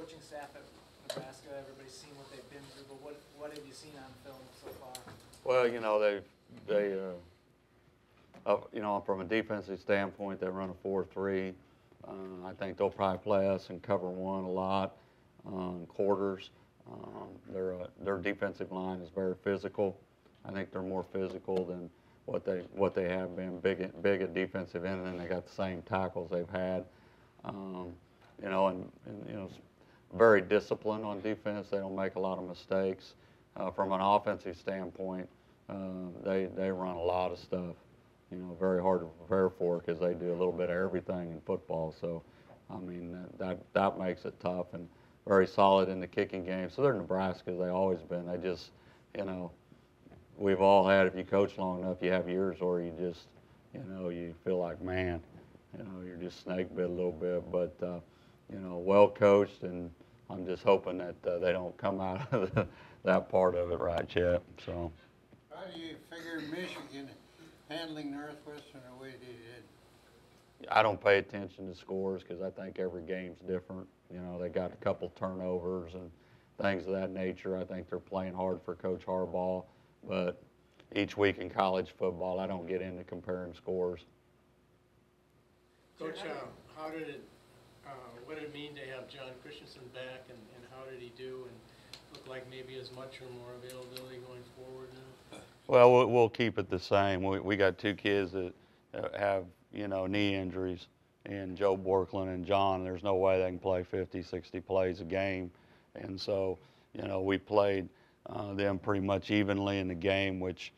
coaching staff at Nebraska. Everybody's seen what they've been through, but what have you seen on film so far? Well, from a defensive standpoint, they run a 4-3. I think they'll probably play us in cover one a lot, quarters. Their defensive line is very physical. I think they're more physical than what they have been. Big at defensive end, and they got the same tackles they've had. Very disciplined on defense. They don't make a lot of mistakes. From an offensive standpoint, they run a lot of stuff. Very hard to prepare for because they do a little bit of everything in football. So, I mean, that makes it tough, and very solid in the kicking game. So they're Nebraska. They've always been. They just, we've all had, if you coach long enough, you have years where you just, you feel like, man, you're just snake bit a little bit. But, well coached, and I'm just hoping that they don't come out of that part of it right yet. So. How do you figure Michigan handling Northwestern the way they did? I don't pay attention to scores because I think every game's different. They got a couple turnovers and things of that nature. I think they're playing hard for Coach Harbaugh, but each week in college football, I don't get into comparing scores. Coach, what did it mean to have John Christensen back, and how did he do, and look like maybe as much or more availability going forward now? Well, we'll keep it the same. We got two kids that have, knee injuries, and Joe Borkland and John. There's no way they can play 50, 60 plays a game. And so, we played them pretty much evenly in the game, which,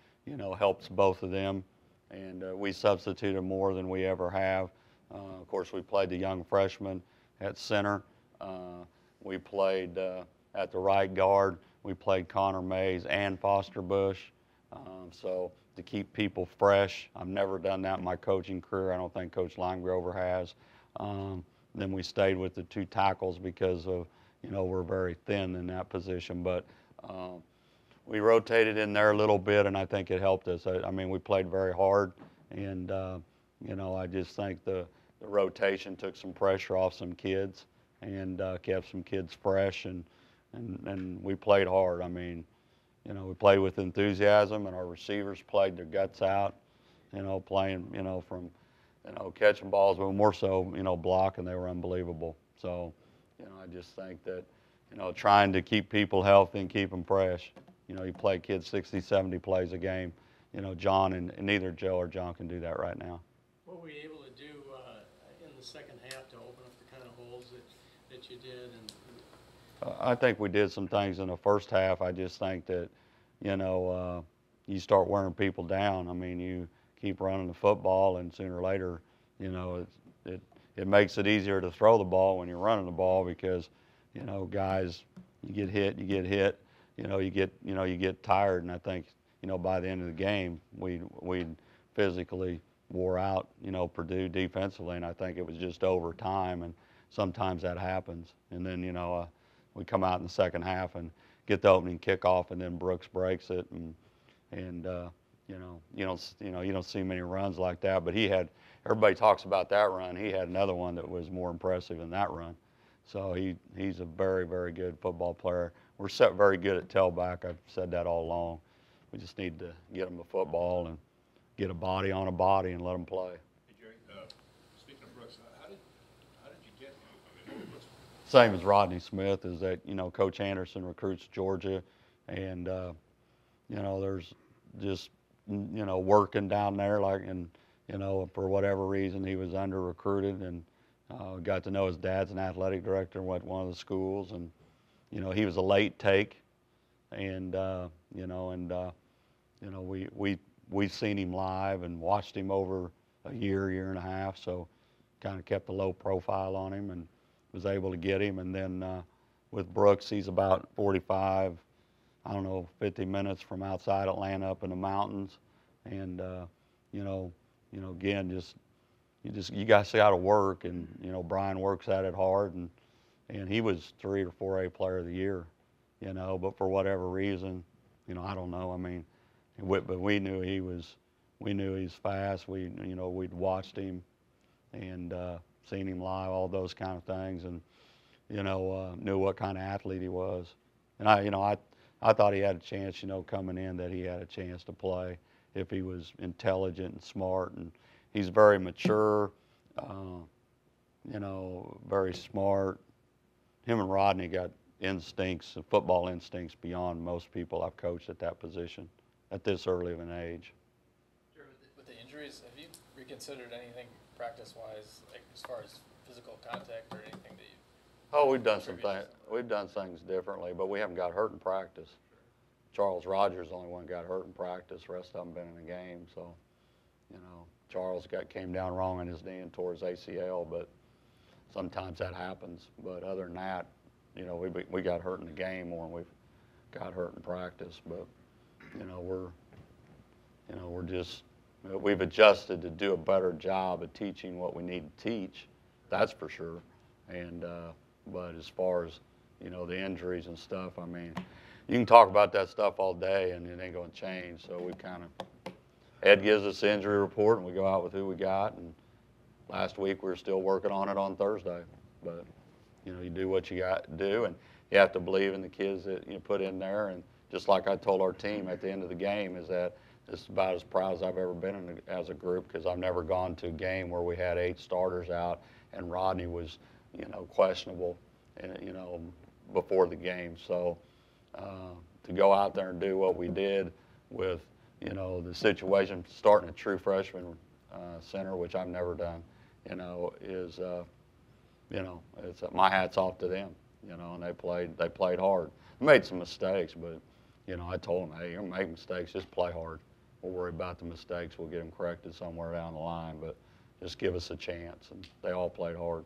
helps both of them. And we substituted more than we ever have. Of course, we played the young freshman at center. We played at the right guard. We played Connor Mays and Foster Bush. So to keep people fresh, I've never done that in my coaching career. I don't think Coach Limegrover has. Then we stayed with the two tackles because of, we're very thin in that position. But we rotated in there a little bit, and I think it helped us. I mean, we played very hard, and, I just think the rotation took some pressure off some kids and kept some kids fresh, and we played hard. I mean, we played with enthusiasm, and our receivers played their guts out, playing, from, catching balls, but more so, blocking. They were unbelievable. So, I just think that, trying to keep people healthy and keep them fresh. You play kids 60, 70 plays a game. John and neither Joe or John can do that right now. What were you able to do in the second half to open up the kind of holes that you did? And I think we did some things in the first half. I just think that, you start wearing people down. I mean, you keep running the football, and sooner or later, it makes it easier to throw the ball when you're running the ball because, guys, you get hit, you get tired, and I think, by the end of the game, we physically wore out, Purdue defensively, and I think it was just over time, and sometimes that happens. And then, we come out in the second half and get the opening kickoff, and then Brooks breaks it, and you don't see many runs like that. But everybody talks about that run. He had another one that was more impressive than that run. So he's a very, very good football player. We're set very good at tailback. I've said that all along. We just need to get him the football and get a body on a body and let him play. Hey, Jerry, speaking of Brooks, how did you get him? I mean, Same as Rodney Smith is that, Coach Anderson recruits Georgia, and, there's just, working down there, for whatever reason he was under-recruited, and got to know his dad's an athletic director at one of the schools, and, he was a late take, and, we've seen him live and watched him over a year and a half, so kind of kept a low profile on him and was able to get him. And then with Brooks, he's about 45, 50 minutes from outside Atlanta up in the mountains. And, again, you guys got to work, and, Brian works at it hard, and he was 3 or 4A player of the year, but for whatever reason, I don't know. I mean, but we knew he's fast. We'd watched him and seen him live, all those kind of things. And, knew what kind of athlete he was. And I thought he had a chance, coming in, that he had a chance to play if he was intelligent and smart. And he's very mature, very smart. Him and Rodney got instincts, football instincts, beyond most people I've coached at that position at this early of an age. With the injuries, have you reconsidered anything practice-wise, like as far as physical contact or anything that you? Oh, we've done we've done things differently, but we haven't got hurt in practice. Charles Rogers is the only one got hurt in practice. The rest of them been in the game. So, Charles came down wrong on his knee and tore his ACL, but sometimes that happens. But other than that, we got hurt in the game more than we've got hurt in practice. But we've adjusted to do a better job of teaching what we need to teach. That's for sure. And but as far as the injuries and stuff, I mean, you can talk about that stuff all day and it ain't going to change. So we Ed gives us the injury report and we go out with who we got. And last week we were still working on it on Thursday. But you do what you got to do, and you have to believe in the kids that you put in there. And just like I told our team at the end of the game, is that it's about as proud as I've ever been as a group, because I've never gone to a game where we had 8 starters out and Rodney was, questionable, and before the game. So to go out there and do what we did with, the situation, starting a true freshman center, which I've never done, is, it's my hat's off to them, and they played hard. Made some mistakes, but, I told them, hey, you're going to make mistakes, just play hard. We'll worry about the mistakes. We'll get them corrected somewhere down the line, but just give us a chance. And they all played hard.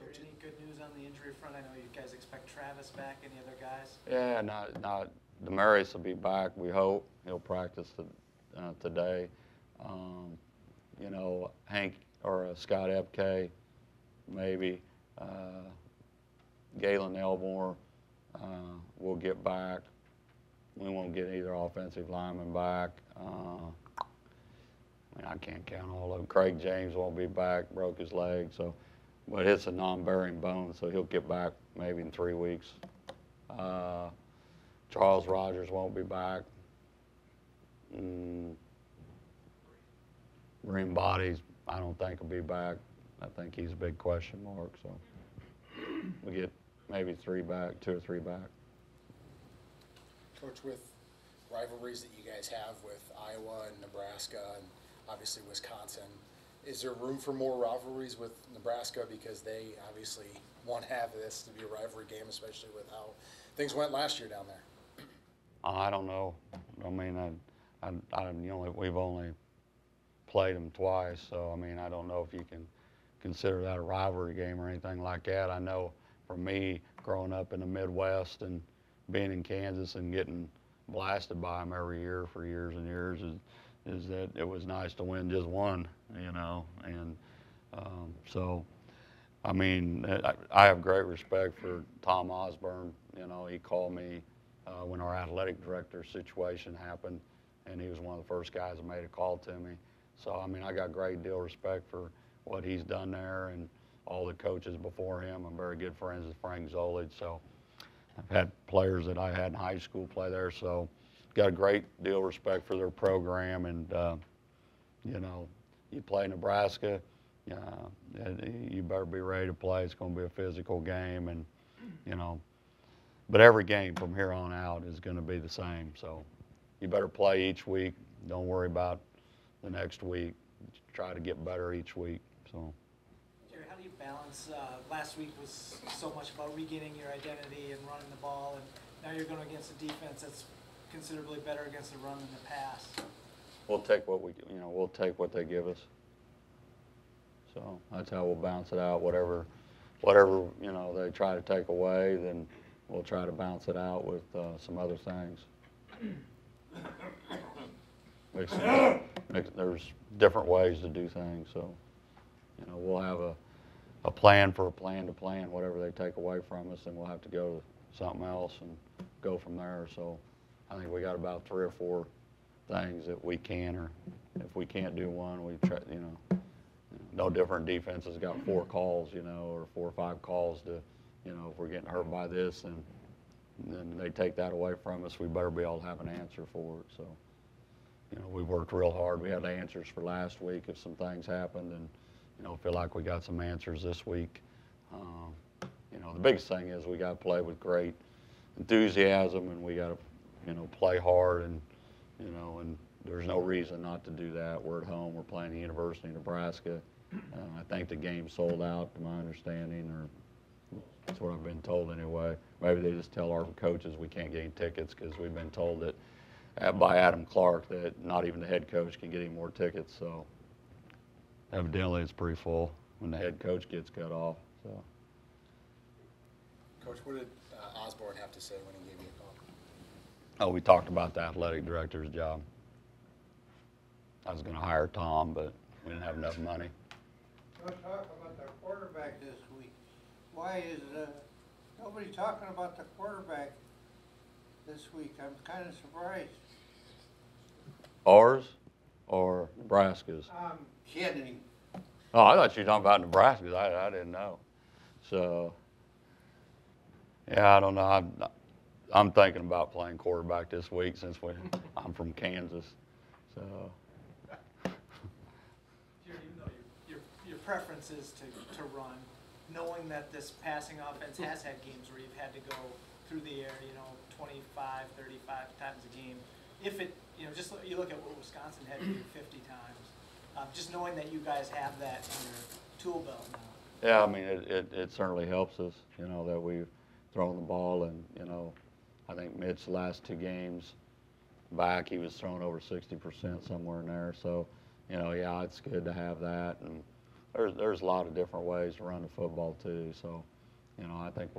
Any good news on the injury front? I know you guys expect Travis back. Any other guys? Yeah, not Demarius will be back, we hope. He'll practice today. Hank or Scott Epke, maybe. Galen Elmore will get back. We won't get either offensive lineman back. I can't count all of them. Craig James won't be back, broke his leg. So, but it's a non-bearing bone, so he'll get back maybe in 3 weeks. Charles Rogers won't be back. Green Bodies, I don't think will be back. I think he's a big question mark. So we get maybe 3 back, 2 or 3 back. Coach, with rivalries that you guys have with Iowa and Nebraska and obviously Wisconsin, is there room for more rivalries with Nebraska, because they obviously want to have this to be a rivalry game, especially with how things went last year down there? I don't know. I mean, we've only played them twice, so I mean, I don't know if you can consider that a rivalry game or anything like that. I know for me, growing up in the Midwest and being in Kansas and getting blasted by them every year for years and years, is that it was nice to win just one, and so, I mean, I have great respect for Tom Osborne. He called me when our athletic director situation happened, and he was one of the first guys that made a call to me. So, I mean, I got a great deal of respect for what he's done there and all the coaches before him. I'm very good friends with Frank Zolich, so I've had players that I had in high school play there, so got a great deal of respect for their program. And, you play Nebraska, you better be ready to play. It's going to be a physical game, and, but every game from here on out is going to be the same. So you better play each week. Don't worry about the next week. Try to get better each week. So. Jerry, how do you balance, last week was so much about regaining your identity and running the ball, and now you're going against a defense that's considerably better against the run than the pass? We'll take we'll take what they give us. So that's how we'll bounce it out. Whatever they try to take away, then we'll try to bounce it out with some other things. There's different ways to do things, so we'll have a plan for a plan to plan. Whatever they take away from us, then we'll have to go to something else and go from there. So I think we got about 3 or 4 things that we can, or if we can't do one, we try. No different defenses got 4 calls, or 4 or 5 calls to you know, if we're getting hurt by this and then they take that away from us, we better be able to have an answer for it. So, you know, we worked real hard. We had answers for last week if some things happened, and, you know, feel like we got some answers this week. You know, the biggest thing is we got to play with great enthusiasm, and we got to, you know, play hard, and, you know, and there's no reason not to do that. We're at home. We're playing the University of Nebraska. I think the game sold out, to my understanding, or that's what I've been told anyway. Maybe they just tell our coaches we can't get any tickets because we've been told that by Adam Clark that not even the head coach can get any more tickets. So evidently it's pretty full when the head coach gets cut off. So. Coach, what did Osborne have to say when he gave you a call? Oh, we talked about the athletic director's job. I was going to hire Tom, but we didn't have enough money. Let's talk about the quarterback this week. Why is nobody talking about the quarterback this week? I'm kind of surprised. Ours or Nebraska's? Kidding. Oh, I thought you were talking about Nebraska's. I didn't know. So, yeah, I don't know. I'm thinking about playing quarterback this week since I'm from Kansas. So. Even though your preference is to run, knowing that this passing offense has had games where you've had to go through the air, you know, 25, 35 times a game. If it, you know, just you look at what Wisconsin had to do 50 times. Just knowing that you guys have that in your tool belt now. Yeah, I mean, it certainly helps us, you know, that we've thrown the ball, and, you know, I think Mitch's last 2 games back, he was throwing over 60% somewhere in there. So, you know, yeah, it's good to have that. And there's a lot of different ways to run the football too. So, you know, I think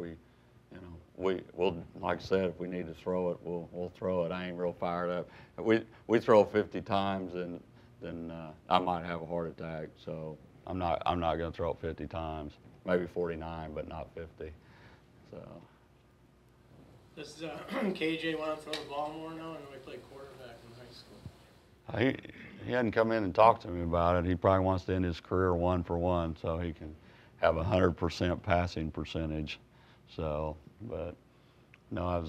we'll, like I said, if we need to throw it, we'll throw it. I ain't real fired up. If we throw 50 times, and then I might have a heart attack. So I'm not going to throw it 50 times. Maybe 49, but not 50. So. Does KJ want to throw the ball more now? I know he played quarterback in high school. He hadn't come in and talked to me about it. He probably wants to end his career 1 for 1 so he can have 100% passing percentage. So, but no,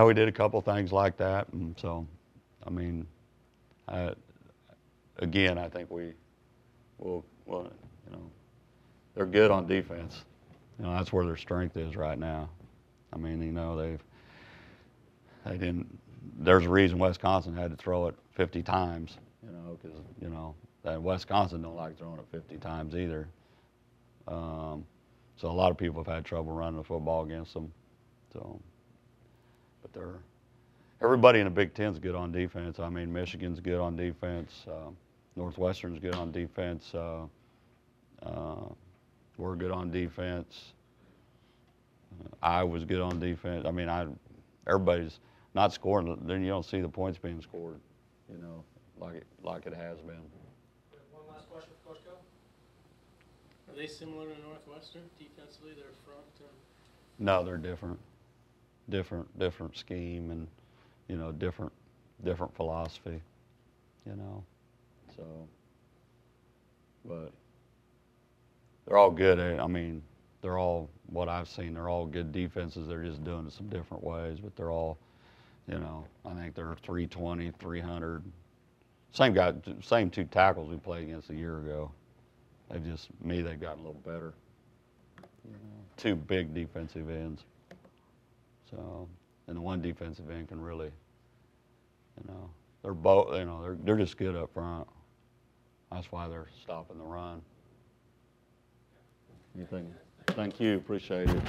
we did a couple things like that, and so, I mean, again, I think we'll, you know, they're good on defense. You know, that's where their strength is right now. I mean, you know, they didn't. There's a reason Wisconsin had to throw it 50 times, you know, because, you know, that Wisconsin don't like throwing it 50 times either. So a lot of people have had trouble running the football against them. So, but everybody in the Big Ten's good on defense. I mean, Michigan's good on defense. Northwestern's good on defense. We're good on defense. Iowa's good on defense. I mean, everybody's not scoring. Then you don't see the points being scored, you know, like it has been. One last question for Coach Go. Are they similar to Northwestern defensively? Their front and No, they're different. Different scheme, and, you know, different philosophy, you know. So, but they're all good. I mean, they're all, what I've seen, they're all good defenses. They're just doing it some different ways, but they're all, you know, I think they're 320, 300. Same 2 tackles we played against a year ago. They've gotten a little better. You know, 2 big defensive ends. So, and the one defensive end can really, you know, they're both, you know, they're just good up front. That's why they're stopping the run. You think? Thank you. Appreciate it.